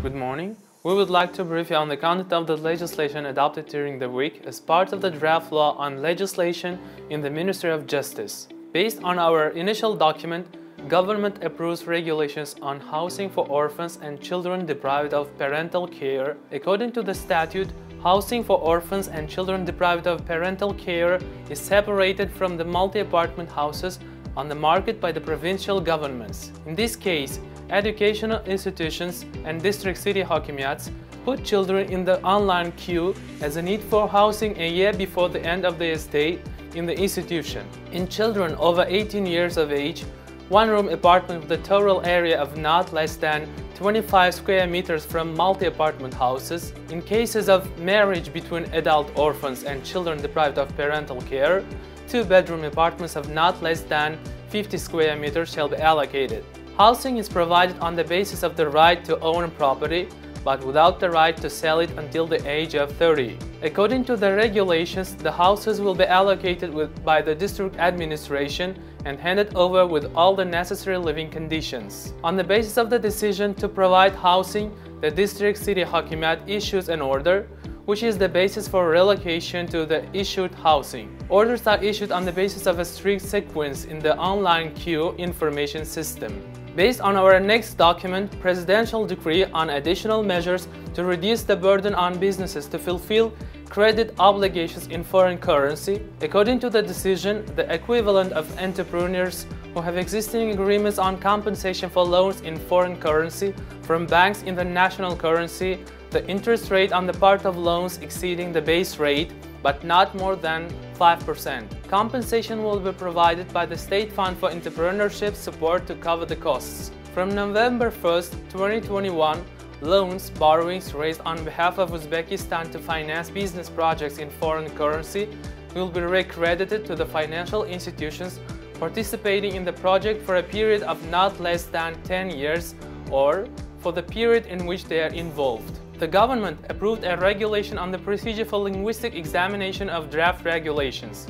Good morning. We would like to brief you on the content of the legislation adopted during the week as part of the draft law on legislation in the Ministry of Justice. Based on our initial document, government approves regulations on housing for orphans and children deprived of parental care. According to the statute, housing for orphans and children deprived of parental care is separated from the multi-apartment houses on the market by the provincial governments. In this case, educational institutions and district city hakimiyats put children in the online queue as a need for housing a year before the end of their stay in the institution. In children over 18 years of age, one-room apartment with a total area of not less than 25 square meters from multi-apartment houses. In cases of marriage between adult orphans and children deprived of parental care, two-bedroom apartments of not less than 50 square meters shall be allocated. Housing is provided on the basis of the right to own property, but without the right to sell it until the age of 30. According to the regulations, the houses will be allocated by the district administration and handed over with all the necessary living conditions. On the basis of the decision to provide housing, the district city hakimiyat issues an order, which is the basis for relocation to the issued housing. Orders are issued on the basis of a strict sequence in the online queue information system. Based on our next document, Presidential Decree on additional measures to reduce the burden on businesses to fulfill credit obligations in foreign currency. According to the decision, the equivalent of entrepreneurs who have existing agreements on compensation for loans in foreign currency from banks in the national currency, the interest rate on the part of loans exceeding the base rate, but not more than 5%. Compensation will be provided by the State Fund for Entrepreneurship Support to cover the costs. From November 1st, 2021, loans, borrowings raised on behalf of Uzbekistan to finance business projects in foreign currency will be recredited to the financial institutions participating in the project for a period of not less than 10 years or for the period in which they are involved. The government approved a regulation on the procedure for linguistic examination of draft regulations.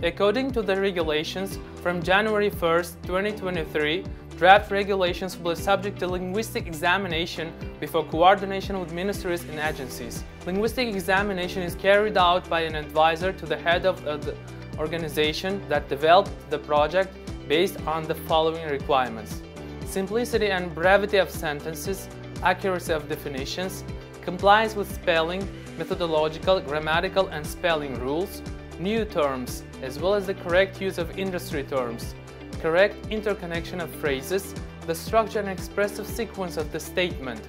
According to the regulations, from January 1st, 2023, draft regulations will be subject to linguistic examination before coordination with ministries and agencies. Linguistic examination is carried out by an advisor to the head of the organization that developed the project based on the following requirements: simplicity and brevity of sentences, accuracy of definitions, compliance with spelling, methodological, grammatical, and spelling rules, new terms, as well as the correct use of industry terms, correct interconnection of phrases, the structure and expressive sequence of the statement.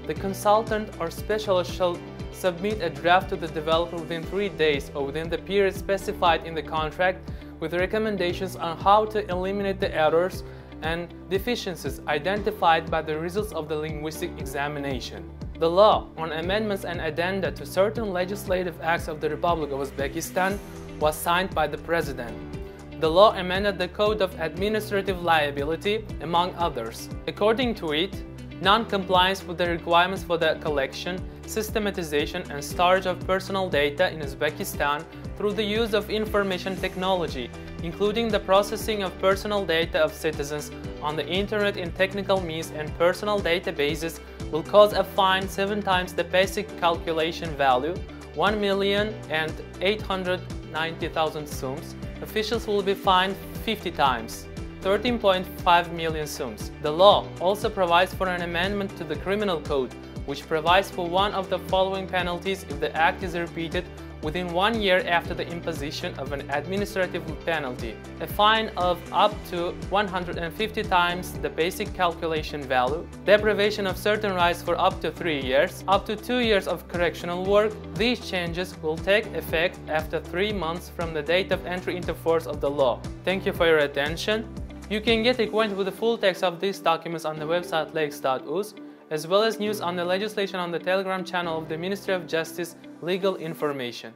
The consultant or specialist shall submit a draft to the developer within 3 days or within the period specified in the contract with recommendations on how to eliminate the errors and deficiencies identified by the results of the linguistic examination. The law on amendments and addenda to certain legislative acts of the Republic of Uzbekistan was signed by the President. The law amended the Code of Administrative Liability, among others. According to it, non-compliance with the requirements for the collection, systematization and storage of personal data in Uzbekistan through the use of information technology, including the processing of personal data of citizens on the internet in technical means and personal databases, will cause a fine 7 times the basic calculation value, 1,890,000 sums. Officials will be fined 50 times, 13.5 million sums. The law also provides for an amendment to the Criminal Code, which provides for one of the following penalties if the act is repeated within 1 year after the imposition of an administrative penalty: a fine of up to 150 times the basic calculation value, deprivation of certain rights for up to 3 years, up to 2 years of correctional work. These changes will take effect after 3 months from the date of entry into force of the law. Thank you for your attention. You can get acquainted with the full text of these documents on the website lex.uz, as well as news on the legislation on the Telegram channel of the Ministry of Justice Legal Information.